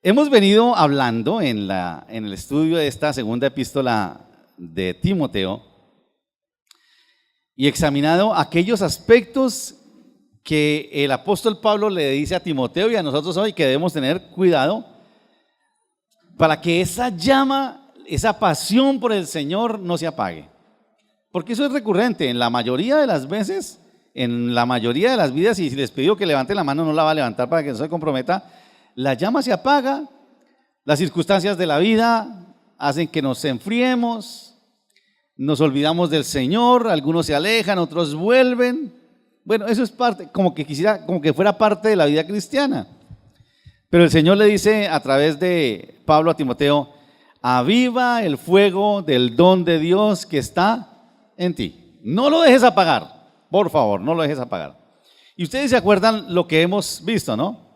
Hemos venido hablando en el estudio de esta segunda epístola de Timoteo y examinado aquellos aspectos que el apóstol Pablo le dice a Timoteo y a nosotros hoy que debemos tener cuidado para que esa llama, esa pasión por el Señor no se apague. Porque eso es recurrente en la mayoría de las veces, en la mayoría de las vidas, y si les pido que levanten la mano no la va a levantar para que no se comprometa. La llama se apaga, las circunstancias de la vida hacen que nos enfriemos, nos olvidamos del Señor, algunos se alejan, otros vuelven. Bueno, eso es parte, como que fuera parte de la vida cristiana. Pero el Señor le dice a través de Pablo a Timoteo: aviva el fuego del don de Dios que está en ti. No lo dejes apagar, por favor, no lo dejes apagar. Y ustedes se acuerdan lo que hemos visto, ¿no?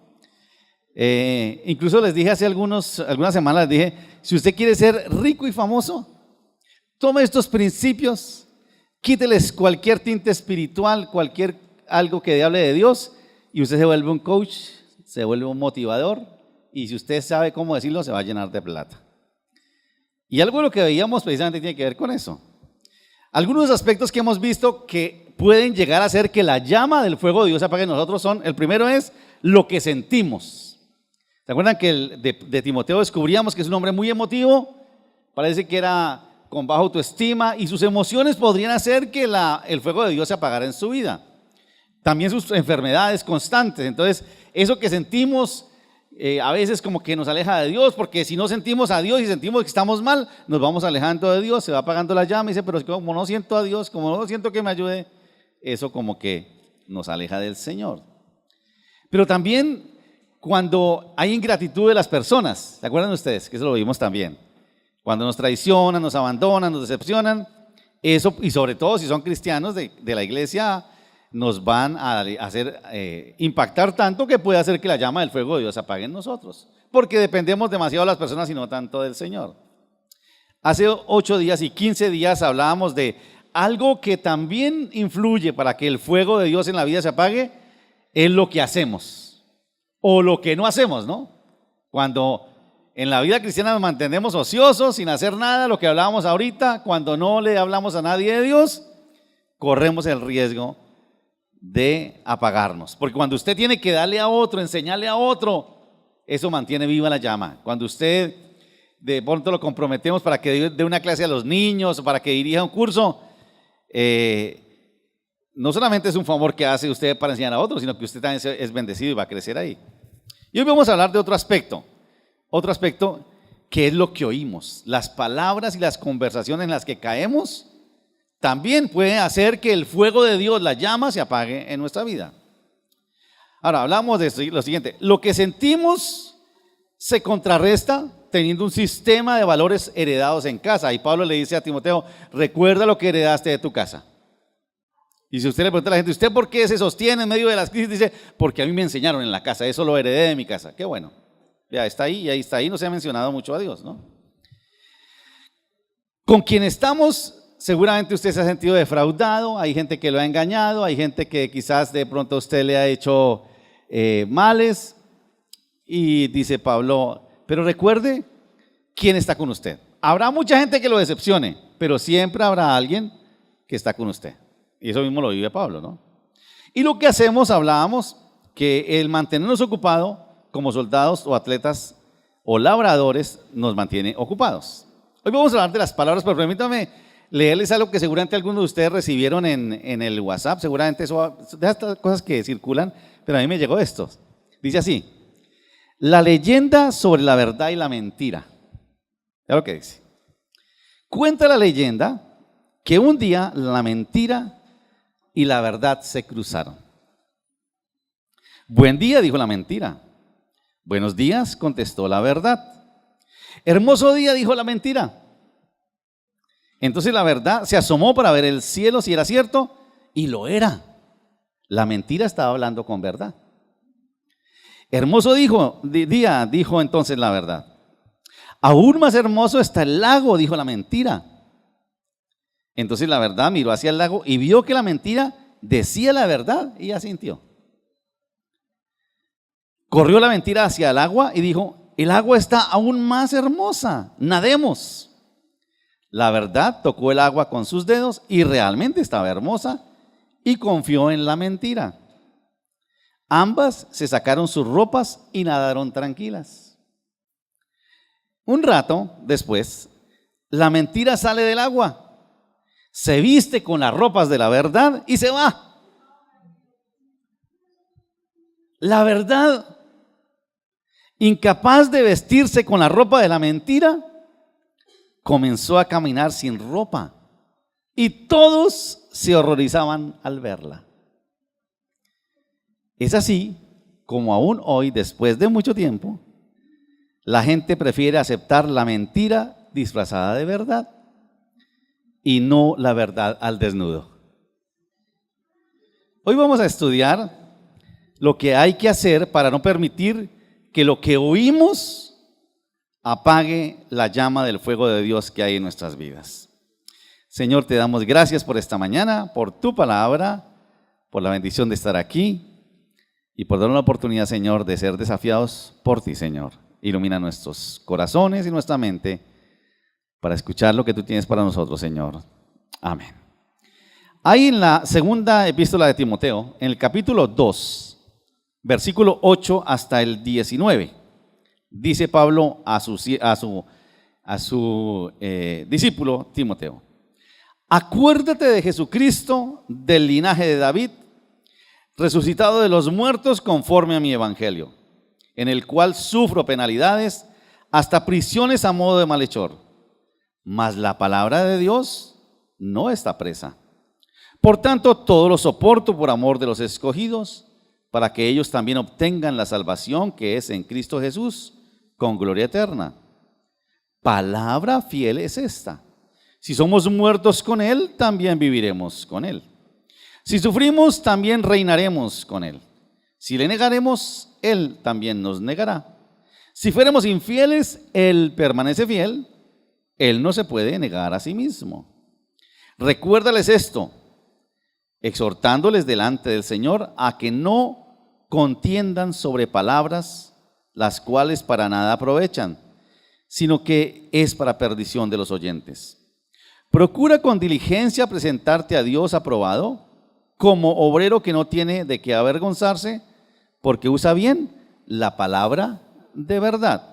Incluso les dije hace algunas semanas, les dije, si usted quiere ser rico y famoso, tome estos principios, quíteles cualquier tinte espiritual, algo que hable de Dios, y usted se vuelve un coach, se vuelve un motivador, y si usted sabe cómo decirlo, se va a llenar de plata. Y algo de lo que veíamos precisamente tiene que ver con eso. Algunos aspectos que hemos visto que pueden llegar a hacer que la llama del fuego de Dios se apague en nosotros son: el primero es lo que sentimos. ¿Se acuerdan que de Timoteo descubríamos que es un hombre muy emotivo? Parece que era con baja autoestima y sus emociones podrían hacer que el fuego de Dios se apagara en su vida. También sus enfermedades constantes. Entonces, eso que sentimos a veces como que nos aleja de Dios, porque si no sentimos a Dios y sentimos que estamos mal, nos vamos alejando de Dios, se va apagando la llama y dice, pero como no siento a Dios, como no siento que me ayude, eso como que nos aleja del Señor. Pero también cuando hay ingratitud de las personas, ¿se acuerdan ustedes? Que eso lo vimos también. Cuando nos traicionan, nos abandonan, nos decepcionan, eso, y sobre todo si son cristianos de la iglesia, nos van a hacer impactar tanto que puede hacer que la llama del fuego de Dios se apague en nosotros, porque dependemos demasiado de las personas y no tanto del Señor. Hace 8 días y 15 días hablábamos de algo que también influye para que el fuego de Dios en la vida se apague, es lo que hacemos. O lo que no hacemos, ¿no? Cuando en la vida cristiana nos mantenemos ociosos, sin hacer nada, lo que hablábamos ahorita, cuando no le hablamos a nadie de Dios, corremos el riesgo de apagarnos. Porque cuando usted tiene que darle a otro, enseñarle a otro, eso mantiene viva la llama. Cuando usted de pronto lo comprometemos para que dé una clase a los niños o para que dirija un curso, no solamente es un favor que hace usted para enseñar a otros, sino que usted también es bendecido y va a crecer ahí. Y hoy vamos a hablar de otro aspecto que es lo que oímos. Las palabras y las conversaciones en las que caemos también pueden hacer que el fuego de Dios, la llama, se apague en nuestra vida. Ahora, hablamos de lo siguiente: lo que sentimos se contrarresta teniendo un sistema de valores heredados en casa. Y Pablo le dice a Timoteo, recuerda lo que heredaste de tu casa. Y si usted le pregunta a la gente, ¿usted por qué se sostiene en medio de las crisis? Dice, porque a mí me enseñaron en la casa, eso lo heredé de mi casa. Qué bueno, ya está ahí, y ahí está ahí, no se ha mencionado mucho a Dios, ¿no? Con quien estamos, seguramente usted se ha sentido defraudado, hay gente que lo ha engañado, hay gente que quizás de pronto usted le ha hecho males, y dice Pablo, pero recuerde quién está con usted. Habrá mucha gente que lo decepcione, pero siempre habrá alguien que está con usted. Y eso mismo lo vive Pablo, ¿no? Y lo que hacemos, hablábamos, que el mantenernos ocupados como soldados o atletas o labradores nos mantiene ocupados. Hoy vamos a hablar de las palabras, pero permítame leerles algo que seguramente algunos de ustedes recibieron en el WhatsApp. Seguramente eso de estas cosas que circulan, pero a mí me llegó esto. Dice así: la leyenda sobre la verdad y la mentira. ¿Ya lo que dice? Cuenta la leyenda que un día la mentira y la verdad se cruzaron. Buen día, dijo la mentira. Buenos días, contestó la verdad. Hermoso día, dijo la mentira. Entonces la verdad se asomó para ver el cielo si era cierto, y lo era. La mentira estaba hablando con verdad. Hermoso día, dijo entonces la verdad. Aún más hermoso está el lago, dijo la mentira. Entonces la verdad miró hacia el lago y vio que la mentira decía la verdad y asintió. Corrió la mentira hacia el agua y dijo, el agua está aún más hermosa, nademos. La verdad tocó el agua con sus dedos y realmente estaba hermosa y confió en la mentira. Ambas se sacaron sus ropas y nadaron tranquilas. Un rato después, la mentira sale del agua, se viste con las ropas de la verdad y se va. La verdad, incapaz de vestirse con la ropa de la mentira, comenzó a caminar sin ropa y todos se horrorizaban al verla. Es así como aún hoy, después de mucho tiempo, la gente prefiere aceptar la mentira disfrazada de verdad y no la verdad al desnudo. Hoy vamos a estudiar lo que hay que hacer para no permitir que lo que oímos apague la llama del fuego de Dios que hay en nuestras vidas. Señor, te damos gracias por esta mañana, por tu palabra, por la bendición de estar aquí y por darnos la oportunidad, Señor, de ser desafiados por ti, Señor. Ilumina nuestros corazones y nuestra mente para escuchar lo que tú tienes para nosotros, Señor. Amén. Ahí en la segunda epístola de Timoteo, en el capítulo 2, versículo 8 hasta el 19, dice Pablo a su discípulo Timoteo: acuérdate de Jesucristo, del linaje de David, resucitado de los muertos conforme a mi evangelio, en el cual sufro penalidades, hasta prisiones a modo de malhechor. Mas la palabra de Dios no está presa. Por tanto, todo lo soporto por amor de los escogidos, para que ellos también obtengan la salvación que es en Cristo Jesús, con gloria eterna. Palabra fiel es esta: si somos muertos con Él, también viviremos con Él. Si sufrimos, también reinaremos con Él. Si le negaremos, Él también nos negará. Si fuéramos infieles, Él permanece fiel. Él no se puede negar a sí mismo. Recuérdales esto, exhortándoles delante del Señor a que no contiendan sobre palabras, las cuales para nada aprovechan, sino que es para perdición de los oyentes. Procura con diligencia presentarte a Dios aprobado, como obrero que no tiene de qué avergonzarse, porque usa bien la palabra de verdad.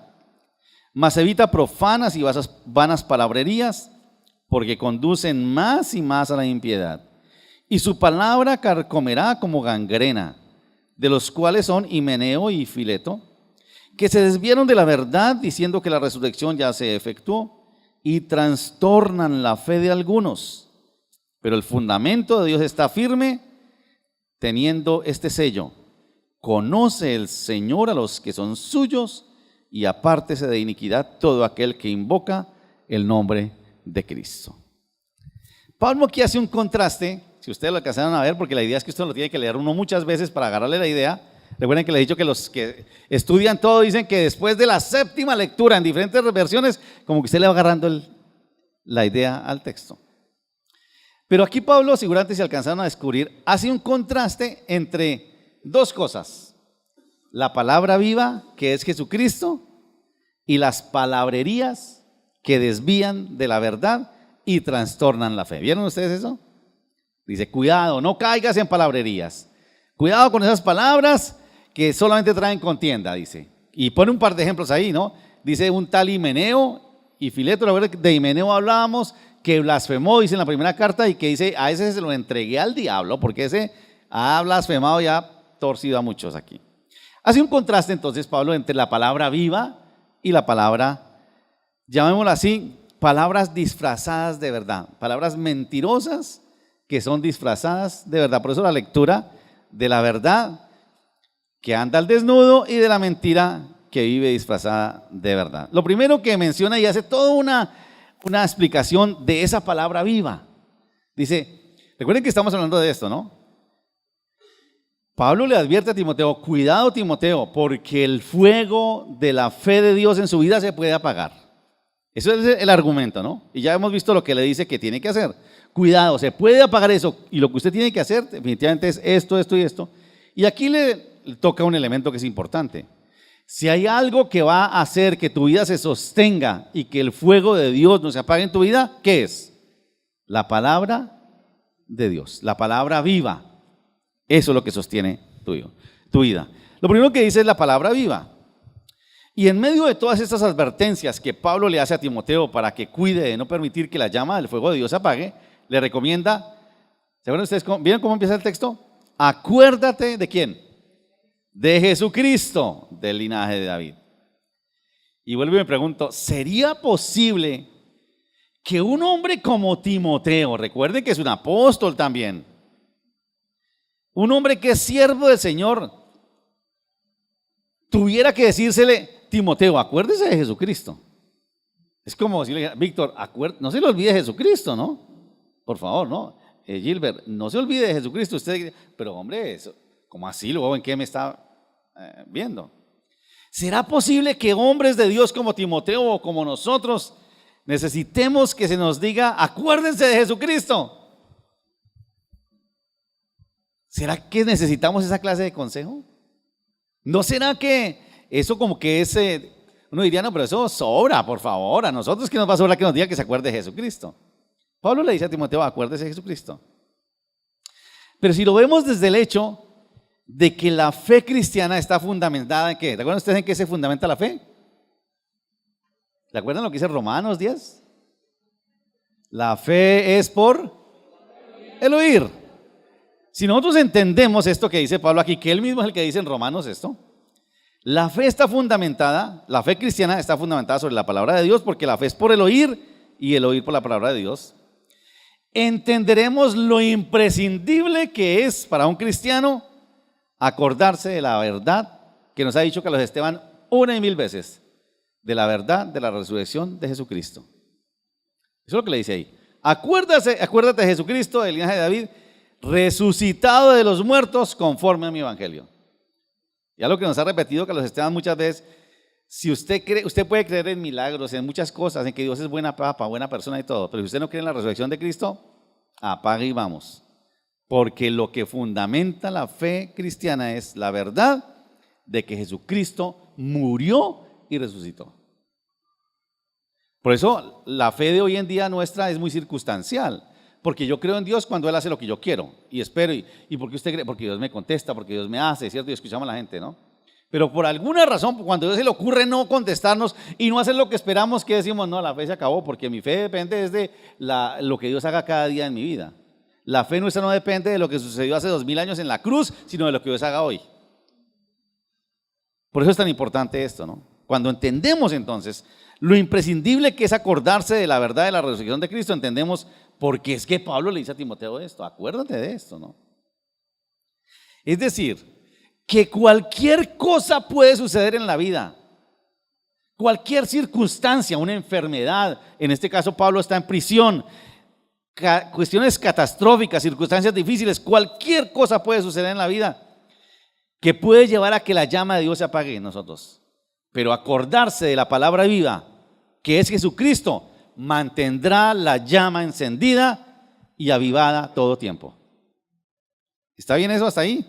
Mas evita profanas y vanas palabrerías, porque conducen más y más a la impiedad. Y su palabra carcomerá como gangrena, de los cuales son Himeneo y Fileto, que se desviaron de la verdad diciendo que la resurrección ya se efectuó, y trastornan la fe de algunos. Pero el fundamento de Dios está firme, teniendo este sello: conoce el Señor a los que son suyos, y apártese de iniquidad todo aquel que invoca el nombre de Cristo. Pablo aquí hace un contraste, si ustedes lo alcanzaron a ver, porque la idea es que usted lo tiene que leer uno muchas veces para agarrarle la idea. Recuerden que les he dicho que los que estudian todo dicen que después de la séptima lectura en diferentes versiones, como que usted le va agarrando la idea al texto. Pero aquí Pablo, seguramente se alcanzaron a descubrir, hace un contraste entre dos cosas: la palabra viva, que es Jesucristo, y las palabrerías que desvían de la verdad y trastornan la fe. ¿Vieron ustedes eso? Dice, cuidado, no caigas en palabrerías. Cuidado con esas palabras que solamente traen contienda, dice. Y pone un par de ejemplos ahí, ¿no? Dice un tal Himeneo y Fileto. La verdad que de Himeneo hablábamos, que blasfemó, dice en la primera carta, y que dice, a ese se lo entregué al diablo, porque ese ha blasfemado y ha torcido a muchos aquí. Hace un contraste entonces Pablo entre la palabra viva y la palabra, llamémosla así, palabras disfrazadas de verdad, palabras mentirosas que son disfrazadas de verdad. Por eso la lectura de la verdad que anda al desnudo y de la mentira que vive disfrazada de verdad. Lo primero que menciona y hace toda una explicación de esa palabra viva. Dice, recuerden que estamos hablando de esto, ¿no? Pablo le advierte a Timoteo, cuidado Timoteo, porque el fuego de la fe de Dios en su vida se puede apagar. Eso es el argumento, ¿no? Y ya hemos visto lo que le dice que tiene que hacer. Cuidado, se puede apagar eso, y lo que usted tiene que hacer definitivamente es esto, esto y esto. Y aquí le toca un elemento que es importante. Si hay algo que va a hacer que tu vida se sostenga y que el fuego de Dios no se apague en tu vida, ¿qué es? La palabra de Dios, la palabra viva. Eso es lo que sostiene tu vida. Lo primero que dice es la palabra viva. Y en medio de todas estas advertencias que Pablo le hace a Timoteo para que cuide de no permitir que la llama del fuego de Dios se apague, le recomienda, ¿se acuerdan ustedes? ¿Vieron cómo empieza el texto? Acuérdate de ¿quién? De Jesucristo, del linaje de David. Y vuelvo y me pregunto, ¿sería posible que un hombre como Timoteo, recuerden que es un apóstol también, un hombre que es siervo del Señor, tuviera que decírsele, Timoteo, acuérdese de Jesucristo? Es como si le dijera, Víctor, no se le olvide de Jesucristo, ¿no? Por favor, ¿no? Gilbert, no se olvide de Jesucristo. Usted, pero hombre, eso, ¿cómo así? Luego, ¿en qué me está viendo? ¿Será posible que hombres de Dios como Timoteo o como nosotros necesitemos que se nos diga, acuérdense de Jesucristo? ¿Será que necesitamos esa clase de consejo? ¿No será que eso como que es, uno diría, no, pero eso sobra, por favor, a nosotros que nos va a sobrar que nos diga que se acuerde de Jesucristo? Pablo le dice a Timoteo, acuérdese de Jesucristo. Pero si lo vemos desde el hecho de que la fe cristiana está fundamentada en ¿qué? ¿Te acuerdan ustedes en qué se fundamenta la fe? ¿Se acuerdan lo que dice Romanos 10? La fe es por el oír. Si nosotros entendemos esto que dice Pablo aquí, que él mismo es el que dice en Romanos esto, la fe está fundamentada, la fe cristiana está fundamentada sobre la palabra de Dios, porque la fe es por el oír y el oír por la palabra de Dios. Entenderemos lo imprescindible que es para un cristiano acordarse de la verdad que nos ha dicho Carlos Esteban 1,000 veces, de la verdad de la resurrección de Jesucristo. Eso es lo que le dice ahí. Acuérdate de Jesucristo, del linaje de David, resucitado de los muertos conforme a mi evangelio. Ya lo que nos ha repetido Carlos Esteban muchas veces, si usted cree, usted puede creer en milagros, en muchas cosas, en que Dios es buena papa, buena persona y todo, pero si usted no cree en la resurrección de Cristo, apague y vamos. Porque lo que fundamenta la fe cristiana es la verdad de que Jesucristo murió y resucitó. Por eso la fe de hoy en día nuestra es muy circunstancial, porque yo creo en Dios cuando Él hace lo que yo quiero y espero, y porque usted cree, porque Dios me contesta, porque Dios me hace, ¿cierto? Y escuchamos a la gente, ¿no? Pero por alguna razón, cuando a Dios se le ocurre no contestarnos y no hacer lo que esperamos, que decimos, no, la fe se acabó, porque mi fe depende de lo que Dios haga cada día en mi vida. La fe nuestra no depende de lo que sucedió hace 2000 años en la cruz, sino de lo que Dios haga hoy. Por eso es tan importante esto, ¿no? Cuando entendemos entonces lo imprescindible que es acordarse de la verdad de la resurrección de Cristo, entendemos por qué es que Pablo le dice a Timoteo esto, acuérdate de esto, ¿no? Es decir, que cualquier cosa puede suceder en la vida, cualquier circunstancia, una enfermedad, en este caso Pablo está en prisión, cuestiones catastróficas, circunstancias difíciles, cualquier cosa puede suceder en la vida que puede llevar a que la llama de Dios se apague en nosotros. Pero acordarse de la palabra viva, que es Jesucristo, mantendrá la llama encendida y avivada todo tiempo. ¿Está bien eso hasta ahí?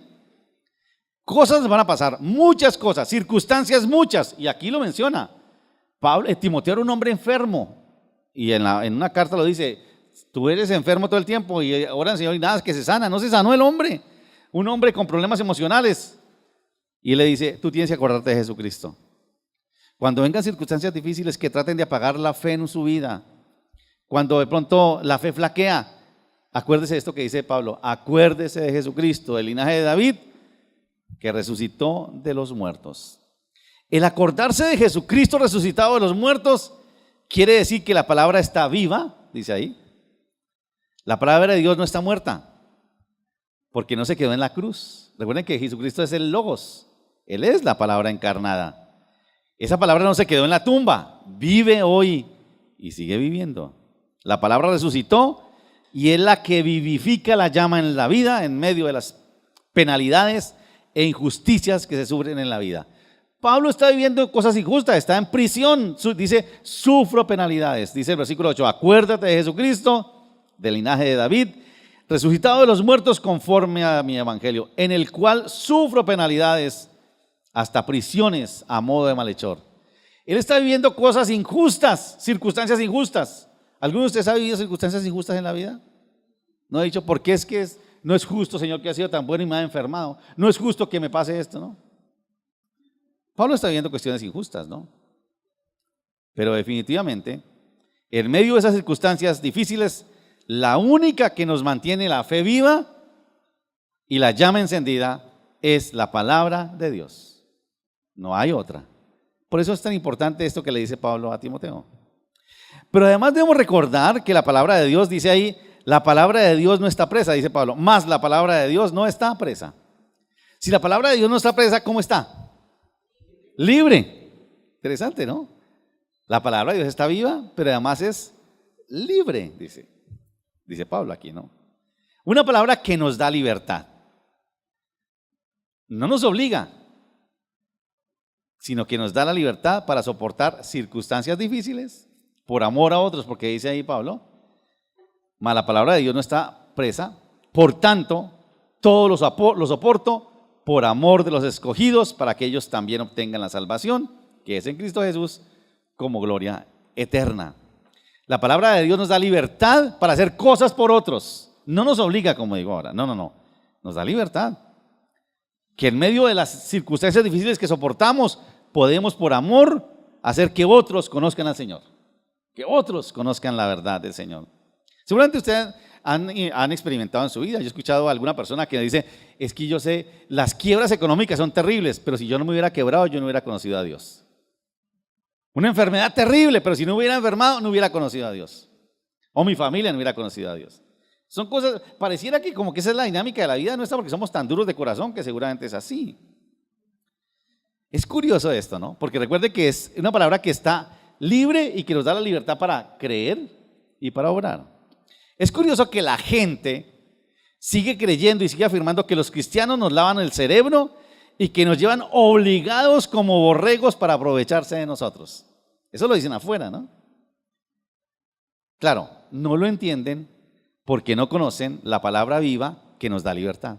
Cosas van a pasar, muchas cosas, circunstancias muchas, y aquí lo menciona. Timoteo era un hombre enfermo, y en una carta lo dice, tú eres enfermo todo el tiempo, y ahora el Señor, y nada, es que se sana. No se sanó el hombre, un hombre con problemas emocionales, y le dice, tú tienes que acordarte de Jesucristo. Cuando vengan circunstancias difíciles que traten de apagar la fe en su vida, cuando de pronto la fe flaquea, acuérdese de esto que dice Pablo, acuérdese de Jesucristo, del linaje de David, que resucitó de los muertos. El acordarse de Jesucristo resucitado de los muertos quiere decir que la palabra está viva, dice ahí. La palabra de Dios no está muerta, porque no se quedó en la cruz. Recuerden que Jesucristo es el Logos, Él es la palabra encarnada. Esa palabra no se quedó en la tumba, vive hoy y sigue viviendo. La palabra resucitó y es la que vivifica la llama en la vida en medio de las penalidades e injusticias que se sufren en la vida. Pablo está viviendo cosas injustas, está en prisión, dice, sufro penalidades, dice el versículo 8, acuérdate de Jesucristo, del linaje de David, resucitado de los muertos conforme a mi evangelio, en el cual sufro penalidades hasta prisiones a modo de malhechor. Él está viviendo cosas injustas, circunstancias injustas. ¿Alguno de ustedes ha vivido circunstancias injustas en la vida? No ha dicho, ¿por qué no es justo, Señor, que ha sido tan bueno y me ha enfermado? No es justo que me pase esto, ¿no? Pablo está viviendo cuestiones injustas, ¿no? Pero definitivamente, en medio de esas circunstancias difíciles, la única que nos mantiene la fe viva y la llama encendida es la palabra de Dios. No hay otra. Por eso es tan importante esto que le dice Pablo a Timoteo. Pero además debemos recordar que la palabra de Dios, dice ahí, la palabra de Dios no está presa, dice Pablo, más la palabra de Dios no está presa. Si la palabra de Dios no está presa, ¿cómo está? Libre. Interesante, ¿no? La palabra de Dios está viva, pero además es libre, dice Pablo aquí, ¿no? Una palabra que nos da libertad. No nos obliga, sino que nos da la libertad para soportar circunstancias difíciles por amor a otros, porque dice ahí Pablo, mas la palabra de Dios no está presa, por tanto, todo lo soporto por amor de los escogidos, para que ellos también obtengan la salvación, que es en Cristo Jesús, como gloria eterna. La palabra de Dios nos da libertad para hacer cosas por otros, no nos obliga, como digo ahora, no, nos da libertad. Que en medio de las circunstancias difíciles que soportamos, podemos por amor hacer que otros conozcan al Señor, que otros conozcan la verdad del Señor. Seguramente ustedes han experimentado en su vida. Yo he escuchado a alguna persona que dice, es que yo sé, las quiebras económicas son terribles, pero si yo no me hubiera quebrado, yo no hubiera conocido a Dios. Una enfermedad terrible, pero si no hubiera enfermado, no hubiera conocido a Dios. O mi familia no hubiera conocido a Dios. Son cosas, pareciera que como que esa es la dinámica de la vida nuestra, porque somos tan duros de corazón que seguramente es así. Es curioso esto, ¿no? Porque recuerde que es una palabra que está libre y que nos da la libertad para creer y para orar. Es curioso que la gente sigue creyendo y sigue afirmando que los cristianos nos lavan el cerebro y que nos llevan obligados como borregos para aprovecharse de nosotros. Eso lo dicen afuera, ¿no? Claro, no lo entienden porque no conocen la palabra viva que nos da libertad.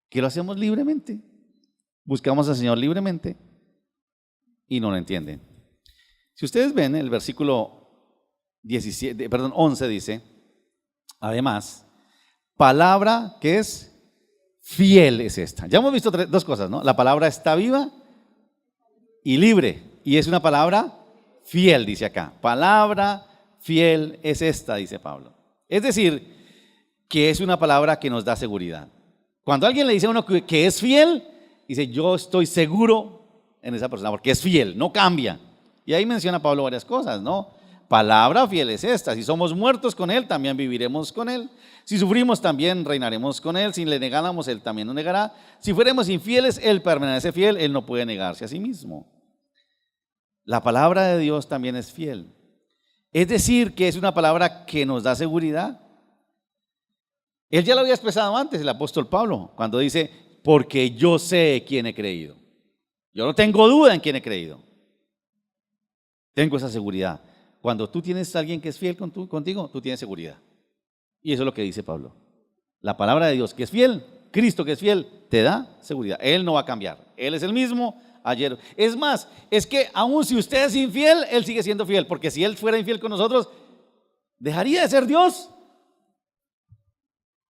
Que lo hacemos libremente. Buscamos al Señor libremente y no lo entienden. Si ustedes ven el versículo 11 dice, además, palabra que es fiel es esta. Ya hemos visto dos cosas, ¿no? La palabra está viva y libre, y es una palabra fiel, dice acá. Palabra fiel es esta, dice Pablo. Es decir, que es una palabra que nos da seguridad. Cuando alguien le dice a uno que es fiel, dice, yo estoy seguro en esa persona, porque es fiel, no cambia. Y ahí menciona Pablo varias cosas, ¿no? Palabra fiel es esta, si somos muertos con Él, también viviremos con Él. Si sufrimos, también reinaremos con Él. Si le negáramos, Él también nos negará. Si fuéramos infieles, Él permanece fiel, Él no puede negarse a sí mismo. La palabra de Dios también es fiel. Es decir, que es una palabra que nos da seguridad. Él ya lo había expresado antes, el apóstol Pablo, cuando dice, porque yo sé quién he creído. Yo no tengo duda en quién he creído. Tengo esa seguridad. Cuando tú tienes a alguien que es fiel contigo, tú tienes seguridad. Y eso es lo que dice Pablo. La palabra de Dios que es fiel, Cristo que es fiel, te da seguridad. Él no va a cambiar. Él es el mismo ayer. Es más, es que aun si usted es infiel, Él sigue siendo fiel. Porque si Él fuera infiel con nosotros, dejaría de ser Dios.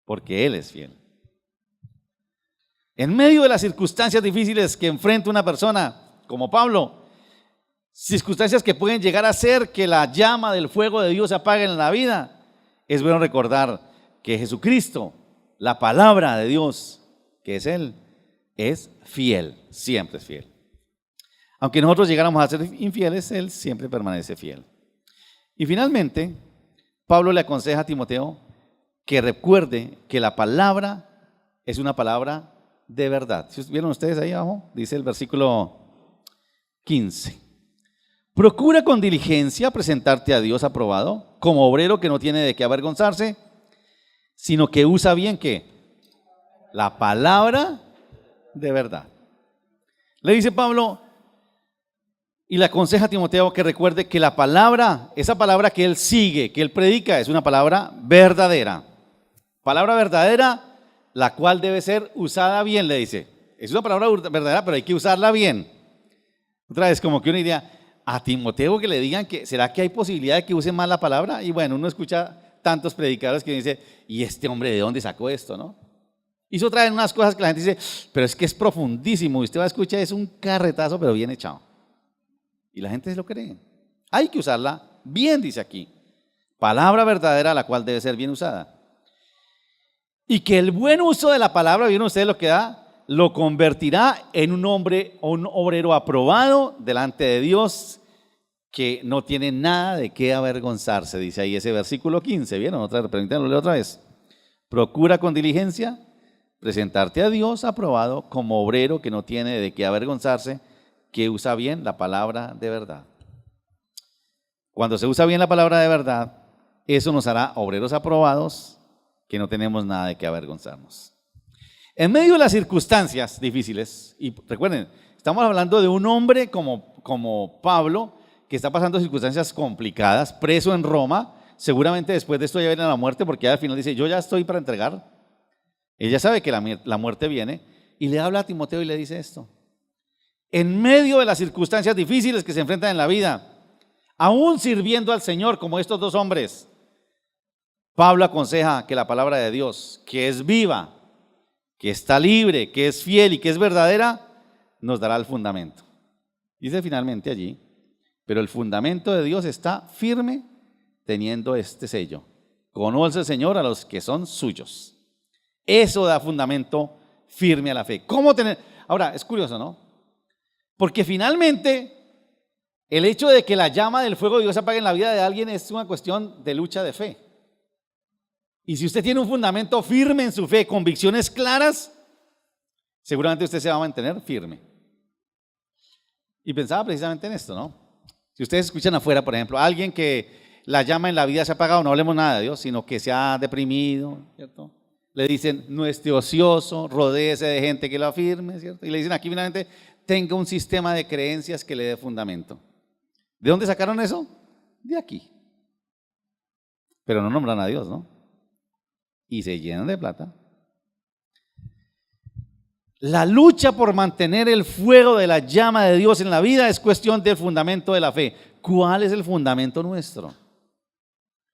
Porque Él es fiel. En medio de las circunstancias difíciles que enfrenta una persona, como Pablo, circunstancias que pueden llegar a hacer que la llama del fuego de Dios se apague en la vida, es bueno recordar que Jesucristo, la palabra de Dios, que es Él, es fiel, siempre es fiel. Aunque nosotros llegáramos a ser infieles, Él siempre permanece fiel. Y finalmente, Pablo le aconseja a Timoteo que recuerde que la palabra es una palabra de verdad. ¿Sí vieron ustedes ahí abajo? Dice el versículo 15. Procura con diligencia presentarte a Dios aprobado, como obrero que no tiene de qué avergonzarse, sino que usa bien ¿qué? La palabra de verdad. Le dice Pablo y le aconseja a Timoteo que recuerde que la palabra, esa palabra que él sigue, que él predica, es una palabra verdadera. Palabra verdadera, la cual debe ser usada bien, le dice. es una palabra verdadera, pero hay que usarla bien. Otra vez, como que uno diría, a Timoteo que le digan que, ¿será que hay posibilidad de que use más la palabra? Y bueno, uno escucha tantos predicadores que dice, ¿y este hombre de dónde sacó esto, no? Hizo otra vez unas cosas que la gente dice, pero es que es profundísimo, y usted va a escuchar, es un carretazo, pero bien echado. Y la gente se lo cree. Hay que usarla bien, dice aquí. Palabra verdadera, la cual debe ser bien usada. Y que el buen uso de la palabra, ¿vieron ustedes lo que da? Lo convertirá en un hombre o un obrero aprobado delante de Dios, que no tiene nada de qué avergonzarse, dice ahí ese versículo 15. ¿Vieron? Permítanme leer otra vez. Procura con diligencia presentarte a Dios aprobado como obrero que no tiene de qué avergonzarse, que usa bien la palabra de verdad. Cuando se usa bien la palabra de verdad, eso nos hará obreros aprobados que no tenemos nada de qué avergonzarnos. En medio de las circunstancias difíciles, y recuerden, estamos hablando de un hombre como Pablo, que está pasando circunstancias complicadas, preso en Roma, seguramente después de esto ya viene la muerte, porque ya al final dice, yo ya estoy para entregar. Él ya sabe que la muerte viene, y le habla a Timoteo y le dice esto. En medio de las circunstancias difíciles que se enfrentan en la vida, aún sirviendo al Señor como estos dos hombres, Pablo aconseja que la palabra de Dios, que es viva, que está libre, que es fiel y que es verdadera, nos dará el fundamento. Dice finalmente allí, pero el fundamento de Dios está firme teniendo este sello. Conoce el Señor a los que son suyos. Eso da fundamento firme a la fe. ¿Cómo tener? Ahora, es curioso, ¿no? Porque finalmente el hecho de que la llama del fuego de Dios apague en la vida de alguien es una cuestión de lucha de fe. Y si usted tiene un fundamento firme en su fe, convicciones claras, seguramente usted se va a mantener firme. Y pensaba precisamente en esto, ¿no? Si ustedes escuchan afuera, por ejemplo, alguien que la llama en la vida se ha apagado, no hablemos nada de Dios, sino que se ha deprimido, ¿cierto? Le dicen, no esté ocioso, rodéese de gente que lo afirme, ¿cierto? Y le dicen aquí finalmente, tenga un sistema de creencias que le dé fundamento. ¿De dónde sacaron eso? De aquí. Pero no nombran a Dios, ¿no? Y se llenan de plata. La lucha por mantener el fuego de la llama de Dios en la vida es cuestión del fundamento de la fe. ¿Cuál es el fundamento nuestro?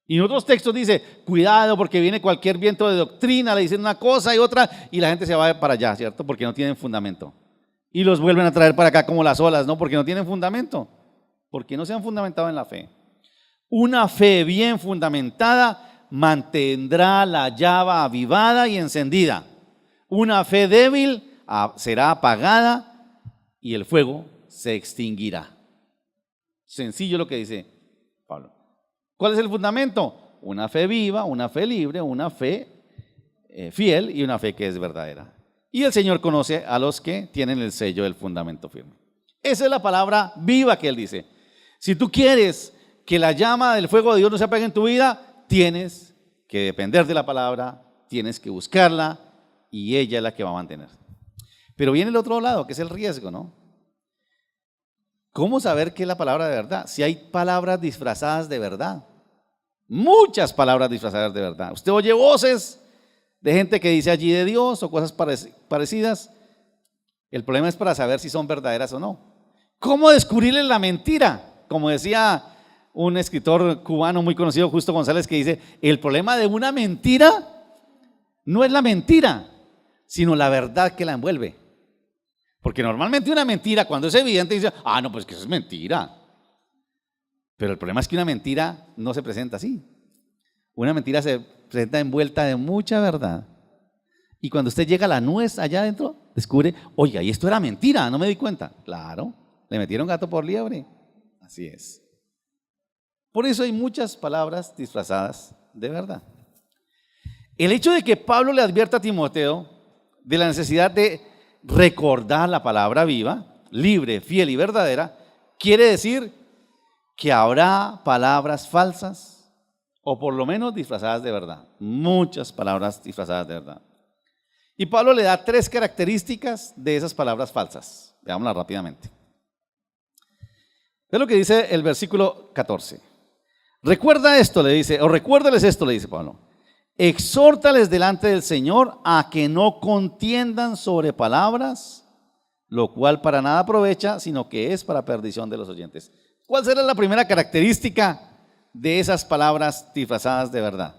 Y en otros textos dice, cuidado porque viene cualquier viento de doctrina, le dicen una cosa y otra y la gente se va para allá, ¿cierto? Porque no tienen fundamento. Y los vuelven a traer para acá como las olas, ¿no? Porque no tienen fundamento. Porque no se han fundamentado en la fe. Una fe bien fundamentada mantendrá la llama avivada y encendida. Una fe débil será apagada y el fuego se extinguirá. Sencillo lo que dice Pablo. ¿Cuál es el fundamento? Una fe viva, una fe libre, una fe fiel y una fe que es verdadera. Y el Señor conoce a los que tienen el sello del fundamento firme. Esa es la palabra viva que Él dice. Si tú quieres que la llama del fuego de Dios no se apague en tu vida, tienes que depender de la palabra, tienes que buscarla y ella es la que va a mantener. Pero viene el otro lado, que es el riesgo, ¿no? ¿Cómo saber qué es la palabra de verdad? Si hay palabras disfrazadas de verdad, muchas palabras disfrazadas de verdad. Usted oye voces de gente que dice allí de Dios o cosas parecidas. El problema es para saber si son verdaderas o no. ¿Cómo descubrirle la mentira? Como decía un escritor cubano muy conocido, Justo González, que dice, el problema de una mentira no es la mentira, sino la verdad que la envuelve. Porque normalmente una mentira, cuando es evidente, dice, no, pues que eso es mentira. Pero el problema es que una mentira no se presenta así. Una mentira se presenta envuelta de mucha verdad. Y cuando usted llega a la nuez allá adentro, descubre, oiga, y esto era mentira, no me di cuenta. Claro, le metieron gato por liebre. Así es. Por eso hay muchas palabras disfrazadas de verdad. El hecho de que Pablo le advierta a Timoteo de la necesidad de recordar la palabra viva, libre, fiel y verdadera, quiere decir que habrá palabras falsas o por lo menos disfrazadas de verdad. Muchas palabras disfrazadas de verdad. Y Pablo le da 3 características de esas palabras falsas. Veámoslas rápidamente. Es lo que dice el versículo 14. Recuerda esto, le dice, o recuérdales esto, le dice Pablo. exhórtales delante del Señor a que no contiendan sobre palabras, lo cual para nada aprovecha, sino que es para perdición de los oyentes. ¿Cuál será la primera característica de esas palabras disfrazadas de verdad?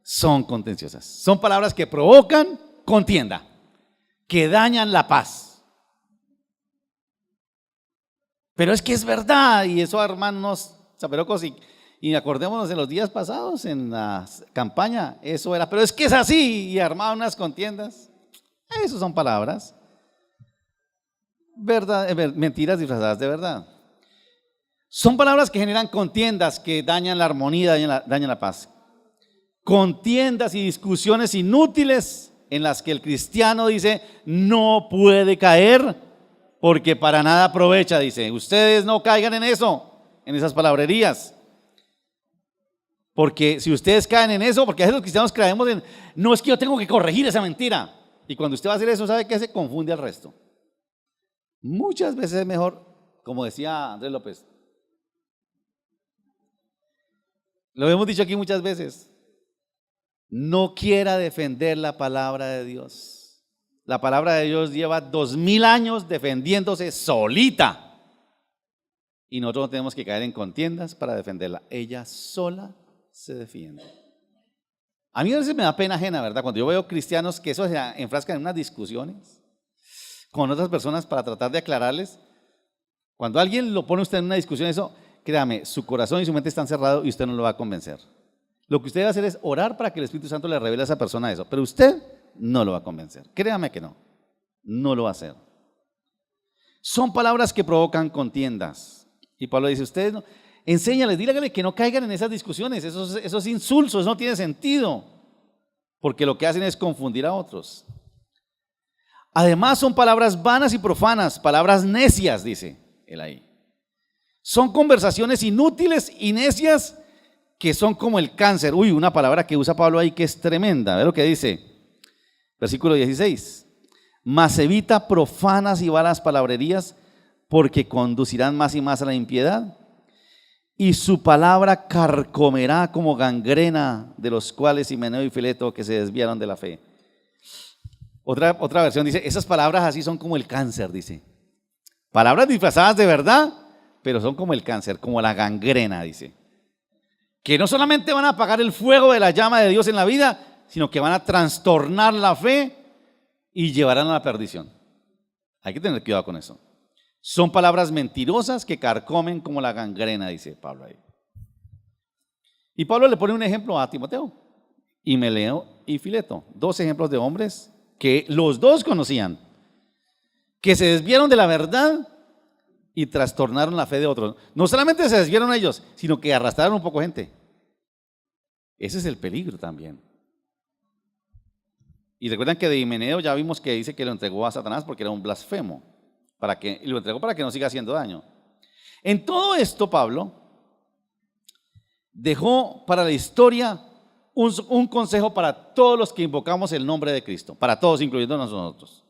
Son contenciosas. Son palabras que provocan contienda, que dañan la paz. Pero es que es verdad, y eso, hermanos zaperocos, y acordémonos de los días pasados en la campaña, eso era, pero es que es así, y armaban unas contiendas. Esas son palabras, verdad, mentiras disfrazadas de verdad. Son palabras que generan contiendas, que dañan la armonía, dañan la paz. Contiendas y discusiones inútiles en las que el cristiano dice no puede caer porque para nada aprovecha, dice. Ustedes no caigan en eso, en esas palabrerías. Porque si ustedes caen en eso, porque a veces los cristianos creemos en, no es que yo tengo que corregir esa mentira. Y cuando usted va a hacer eso, ¿sabe qué? Se confunde al resto. Muchas veces es mejor, como decía Andrés López, lo hemos dicho aquí muchas veces, no quiera defender la palabra de Dios. La palabra de Dios lleva 2000 años defendiéndose solita. Y nosotros no tenemos que caer en contiendas para defenderla. Ella sola se defiende. A mí a veces me da pena ajena, ¿verdad? Cuando yo veo cristianos que eso se enfrascan en unas discusiones con otras personas para tratar de aclararles. Cuando alguien lo pone usted en una discusión, eso, créame, su corazón y su mente están cerrados y usted no lo va a convencer. Lo que usted va a hacer es orar para que el Espíritu Santo le revele a esa persona eso, pero usted no lo va a convencer. Créame que no, no lo va a hacer. Son palabras que provocan contiendas. Y Pablo dice, ustedes no, enséñales, dígale que no caigan en esas discusiones, esos insulsos, eso no tiene sentido, porque lo que hacen es confundir a otros. Además son palabras vanas y profanas, palabras necias, dice él ahí. Son conversaciones inútiles y necias que son como el cáncer. Uy, una palabra que usa Pablo ahí que es tremenda. Ve lo que dice, versículo 16. Mas evita profanas y vanas palabrerías, porque conducirán más y más a la impiedad. Y su palabra carcomerá como gangrena, de los cuales Himeneo y Fileto que se desviaron de la fe. Otra versión dice, esas palabras así son como el cáncer, dice. Palabras disfrazadas de verdad, pero son como el cáncer, como la gangrena, dice. Que no solamente van a apagar el fuego de la llama de Dios en la vida, sino que van a trastornar la fe y llevarán a la perdición. Hay que tener cuidado con eso. Son palabras mentirosas que carcomen como la gangrena, dice Pablo ahí. Y Pablo le pone un ejemplo a Timoteo, Himeneo y Fileto, dos ejemplos de hombres que los dos conocían, que se desviaron de la verdad y trastornaron la fe de otros. No solamente se desviaron ellos, sino que arrastraron un poco gente. Ese es el peligro también. Y recuerdan que de Himeneo ya vimos que dice que lo entregó a Satanás porque era un blasfemo, y lo entregó para que no siga haciendo daño. En todo esto Pablo dejó para la historia un consejo para todos los que invocamos el nombre de Cristo, para todos, incluyendo nosotros.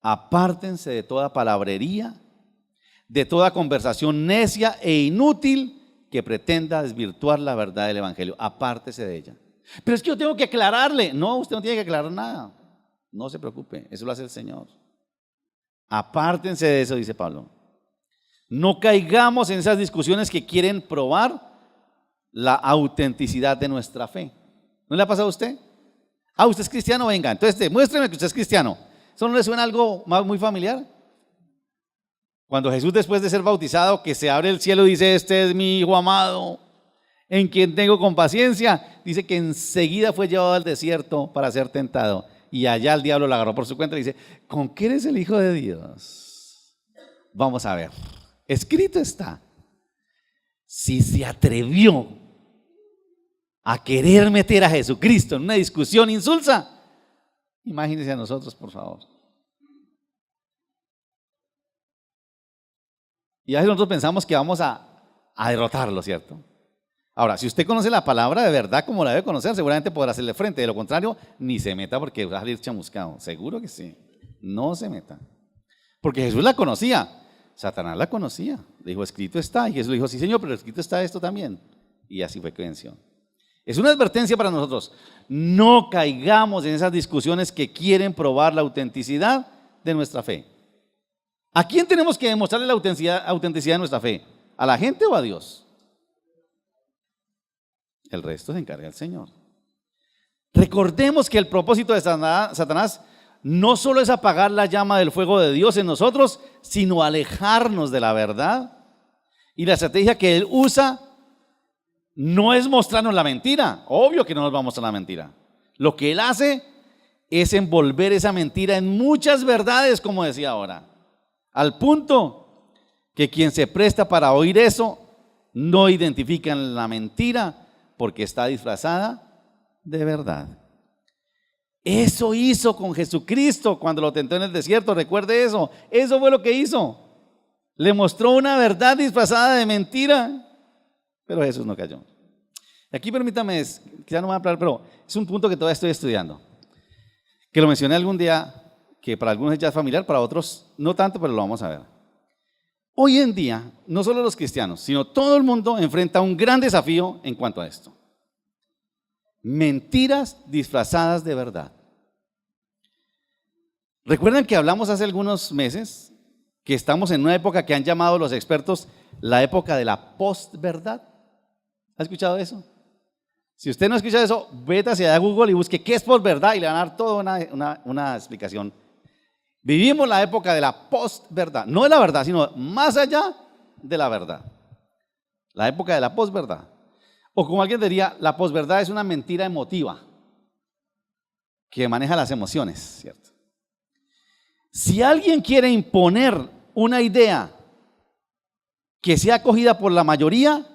Apártense de toda palabrería, de toda conversación necia e inútil que pretenda desvirtuar la verdad del evangelio. Apártese de ella. Pero es que yo tengo que aclararle. No, usted no tiene que aclarar nada. No se preocupe, eso lo hace el Señor. Apártense de eso, dice Pablo. No caigamos en esas discusiones que quieren probar la autenticidad de nuestra fe. ¿No le ha pasado a usted? Ah, ¿usted es cristiano? Venga, entonces demuéstreme que usted es cristiano. ¿Eso no le suena algo muy familiar? Cuando Jesús, después de ser bautizado, que se abre el cielo, dice, este es mi hijo amado, en quien tengo compaciencia, dice que enseguida fue llevado al desierto para ser tentado. Y allá el diablo lo agarró por su cuenta y dice, ¿con qué eres el Hijo de Dios? Vamos a ver, escrito está. Si se atrevió a querer meter a Jesucristo en una discusión insulsa, imagínense a nosotros, por favor. Y a veces nosotros pensamos que vamos a derrotarlo, ¿cierto? Ahora, si usted conoce la palabra de verdad como la debe conocer, seguramente podrá hacerle frente. De lo contrario, ni se meta porque va a salir chamuscado. Seguro que sí. No se meta. Porque Jesús la conocía. Satanás la conocía. Le dijo, escrito está. Y Jesús le dijo, sí, Señor, pero escrito está esto también. Y así fue que venció. Es una advertencia para nosotros. No caigamos en esas discusiones que quieren probar la autenticidad de nuestra fe. ¿A quién tenemos que demostrarle la autenticidad de nuestra fe? ¿A la gente o a Dios? El resto se encarga el Señor. Recordemos que el propósito de Satanás no solo es apagar la llama del fuego de Dios en nosotros, sino alejarnos de la verdad. Y la estrategia que él usa no es mostrarnos la mentira. Obvio que no nos va a mostrar la mentira. Lo que él hace es envolver esa mentira en muchas verdades, como decía ahora, al punto que quien se presta para oír eso no identifica la mentira porque está disfrazada de verdad. Eso hizo con Jesucristo cuando lo tentó en el desierto. Recuerde eso. Eso fue lo que hizo. Le mostró una verdad disfrazada de mentira, pero Jesús no cayó. Aquí permítame, quizá no me voy a hablar, pero es un punto que todavía estoy estudiando, que lo mencioné algún día, que para algunos ya es familiar, para otros no tanto, pero lo vamos a ver. Hoy en día, no solo los cristianos, sino todo el mundo enfrenta un gran desafío en cuanto a esto. Mentiras disfrazadas de verdad. ¿Recuerdan que hablamos hace algunos meses que estamos en una época que han llamado los expertos la época de la postverdad? ¿Ha escuchado eso? Si usted no ha escuchado eso, vete hacia Google y busque qué es posverdad y le van a dar toda una explicación. Vivimos la época de la postverdad, no de la verdad, sino más allá de la verdad. La época de la posverdad. O como alguien diría, la posverdad es una mentira emotiva que maneja las emociones, ¿cierto? Si alguien quiere imponer una idea que sea acogida por la mayoría,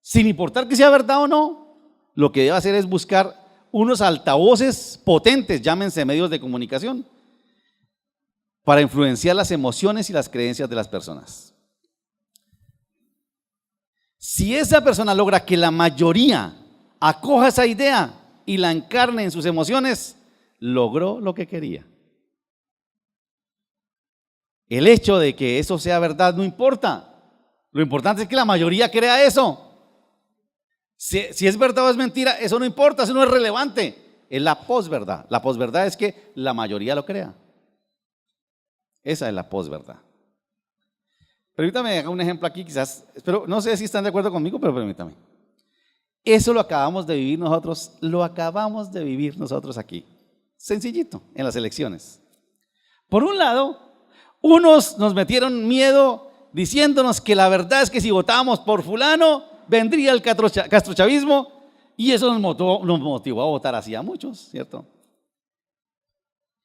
sin importar que sea verdad o no, lo que debe hacer es buscar unos altavoces potentes, llámense medios de comunicación, para influenciar las emociones y las creencias de las personas. Si esa persona logra que la mayoría acoja esa idea y la encarne en sus emociones, logró lo que quería. El hecho de que eso sea verdad no importa. Lo importante es que la mayoría crea eso. Si es verdad o es mentira, eso no importa, eso no es relevante. Es la posverdad. La posverdad es que la mayoría lo crea. Esa es la posverdad. Permítame dejar un ejemplo aquí, quizás, pero no sé si están de acuerdo conmigo, pero permítame. Eso lo acabamos de vivir nosotros aquí. Sencillito, en las elecciones. Por un lado, unos nos metieron miedo diciéndonos que la verdad es que si votábamos por fulano, vendría el castrochavismo, y eso nos motivó a votar así a muchos, ¿cierto?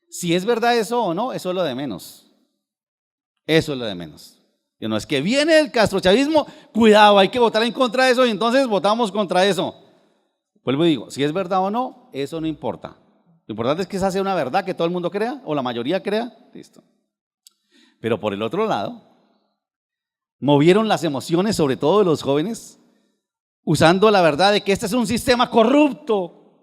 Si es verdad eso o no, eso es lo de menos. Eso es lo de menos. Que no es que viene el castrochavismo, cuidado, hay que votar en contra de eso y entonces votamos contra eso. Vuelvo y digo, si es verdad o no, eso no importa. Lo importante es que esa sea una verdad que todo el mundo crea o la mayoría crea, listo. Pero por el otro lado, movieron las emociones, sobre todo de los jóvenes, usando la verdad de que este es un sistema corrupto,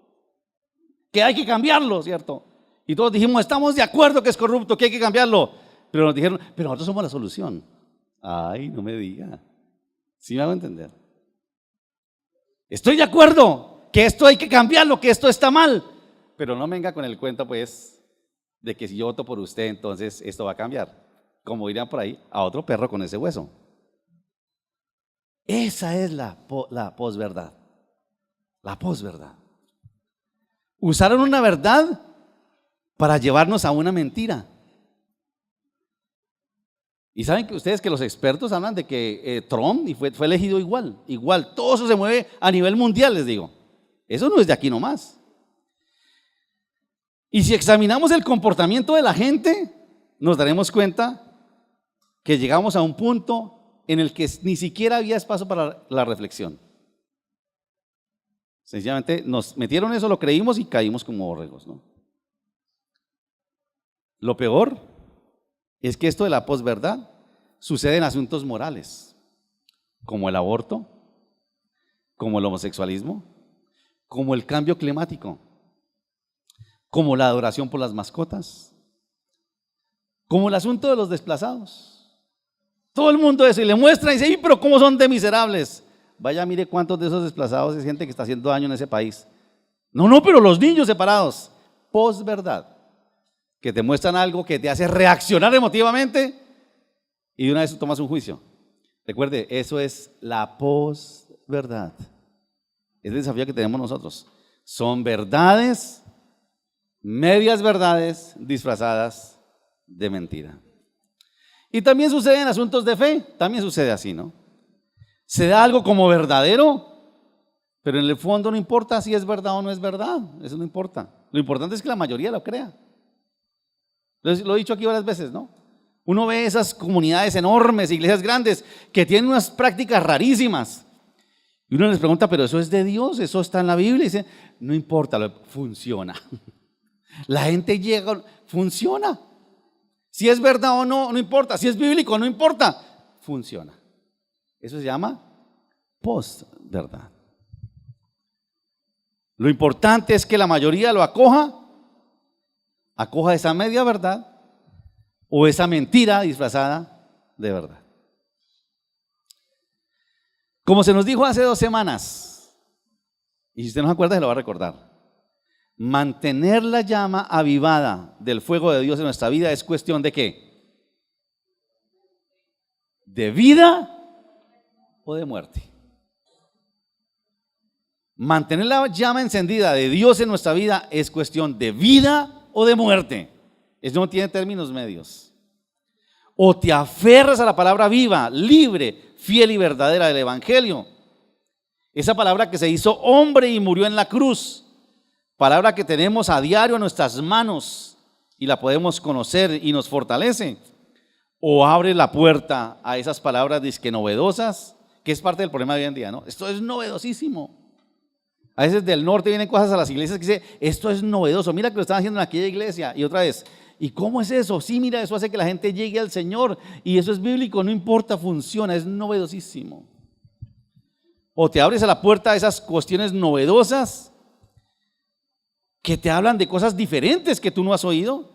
que hay que cambiarlo, ¿cierto? Y todos dijimos, estamos de acuerdo que es corrupto, que hay que cambiarlo. Pero nos dijeron, pero nosotros somos la solución. Ay, no me diga. ¿Sí me hago entender? Estoy de acuerdo que esto hay que cambiarlo, que esto está mal. Pero no me venga con el cuento, pues, de que si yo voto por usted, entonces esto va a cambiar. Como dirían por ahí, a otro perro con ese hueso. Esa es la posverdad. La posverdad. Usaron una verdad para llevarnos a una mentira. Y saben que ustedes que los expertos hablan de que Trump fue elegido igual, todo eso se mueve a nivel mundial, les digo. Eso no es de aquí nomás. Y si examinamos el comportamiento de la gente, nos daremos cuenta que llegamos a un punto en el que ni siquiera había espacio para la reflexión. Sencillamente nos metieron eso, lo creímos y caímos como borregos, ¿no? Lo peor es que esto de la posverdad sucede en asuntos morales, como el aborto, como el homosexualismo, como el cambio climático, como la adoración por las mascotas, como el asunto de los desplazados. Todo el mundo eso y le muestra y dice, pero cómo son de miserables. vaya, mire cuántos de esos desplazados es gente que está haciendo daño en ese país. No, pero los niños separados. Posverdad, que te muestran algo que te hace reaccionar emotivamente y de una vez tú tomas un juicio. Recuerde, eso es la posverdad. Es el desafío que tenemos nosotros. Son verdades, medias verdades disfrazadas de mentira. Y también sucede en asuntos de fe, también sucede así, ¿no? Se da algo como verdadero, pero en el fondo no importa si es verdad o no es verdad, eso no importa. Lo importante es que la mayoría lo crea. Lo he dicho aquí varias veces, ¿no? Uno ve esas comunidades enormes, iglesias grandes, que tienen unas prácticas rarísimas. Y uno les pregunta, pero eso es de Dios, eso está en la Biblia. Y dice, no importa, funciona. La gente llega, funciona. Si es verdad o no, no importa. Si es bíblico, no importa. Funciona. Eso se llama posverdad. Lo importante es que la mayoría lo acoja esa media verdad o esa mentira disfrazada de verdad. Como se nos dijo hace 2 semanas, y si usted no se acuerda se lo va a recordar, mantener la llama avivada del fuego de Dios en nuestra vida es cuestión ¿de qué? ¿De vida o de muerte? Mantener la llama encendida de Dios en nuestra vida es cuestión de vida o de muerte. Eso no tiene términos medios. O te aferras a la palabra viva, libre, fiel y verdadera del Evangelio. Esa palabra que se hizo hombre y murió en la cruz. Palabra que tenemos a diario en nuestras manos y la podemos conocer y nos fortalece. O abre la puerta a esas palabras disque novedosas, que es parte del problema de hoy en día, ¿no? Esto es novedosísimo. A veces del norte vienen cosas a las iglesias que dicen, esto es novedoso, mira que lo están haciendo en aquella iglesia. Y otra vez, ¿y cómo es eso? Sí, mira, eso hace que la gente llegue al Señor y eso es bíblico, no importa, funciona, es novedosísimo. O te abres a la puerta a esas cuestiones novedosas que te hablan de cosas diferentes que tú no has oído,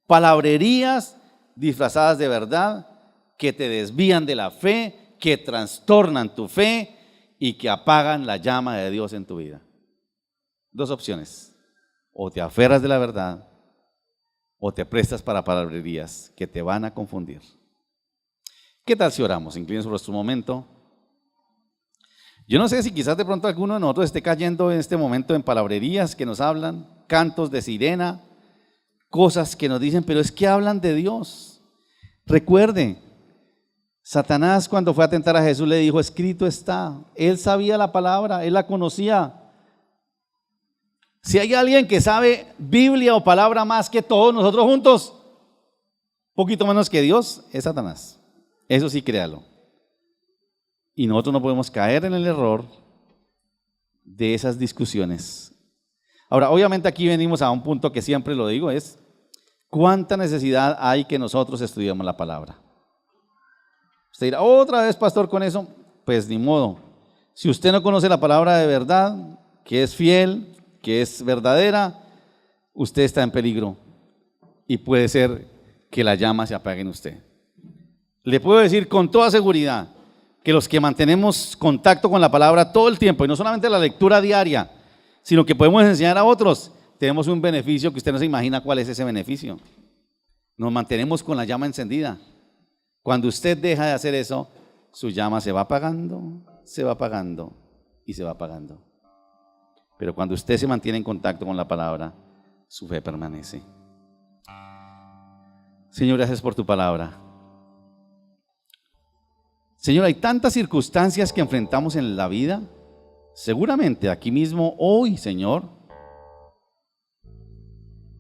palabrerías disfrazadas de verdad que te desvían de la fe, que trastornan tu fe y que apagan la llama de Dios en tu vida. 2 opciones, o te aferras de la verdad o te prestas para palabrerías que te van a confundir. ¿Qué tal si oramos? Inclinen su rostro un momento. Yo no sé si quizás de pronto alguno de nosotros esté cayendo en este momento en palabrerías que nos hablan, cantos de sirena, cosas que nos dicen, pero es que hablan de Dios. Recuerde, Satanás cuando fue a tentar a Jesús le dijo, escrito está. Él sabía la palabra, él la conocía. Si hay alguien que sabe Biblia o palabra más que todos nosotros juntos, poquito menos que Dios, es Satanás. Eso sí, créalo. Y nosotros no podemos caer en el error de esas discusiones. Ahora, obviamente aquí venimos a un punto que siempre lo digo, es ¿cuánta necesidad hay que nosotros estudiemos la palabra? Usted dirá, otra vez pastor con eso, pues ni modo. Si usted no conoce la palabra de verdad, que es fiel, que es verdadera, usted está en peligro y puede ser que la llama se apague en usted. Le puedo decir con toda seguridad que los que mantenemos contacto con la palabra todo el tiempo, y no solamente la lectura diaria, sino que podemos enseñar a otros, tenemos un beneficio que usted no se imagina cuál es ese beneficio. Nos mantenemos con la llama encendida. Cuando usted deja de hacer eso, su llama se va apagando, se va apagando y se va apagando. Pero cuando usted se mantiene en contacto con la palabra, su fe permanece. Señor, gracias por tu palabra. Señor, hay tantas circunstancias que enfrentamos en la vida, seguramente aquí mismo, hoy, Señor,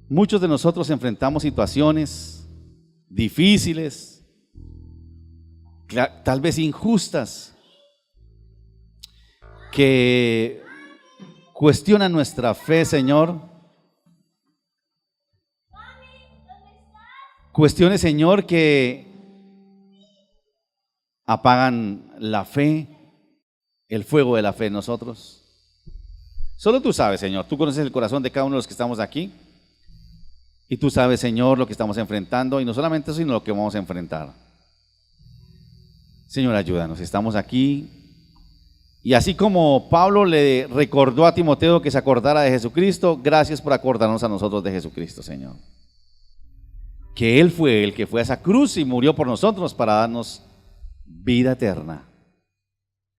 muchos de nosotros enfrentamos situaciones difíciles, tal vez injustas, que cuestionan nuestra fe, Señor. Cuestiones, Señor, que apagan la fe, el fuego de la fe en nosotros. Solo tú sabes, Señor, tú conoces el corazón de cada uno de los que estamos aquí y tú sabes, Señor, lo que estamos enfrentando y no solamente eso, sino lo que vamos a enfrentar. Señor, ayúdanos, estamos aquí Y así como Pablo le recordó a Timoteo que se acordara de Jesucristo, gracias por acordarnos a nosotros de Jesucristo, Señor. Que Él fue el que fue a esa cruz y murió por nosotros para darnos vida eterna.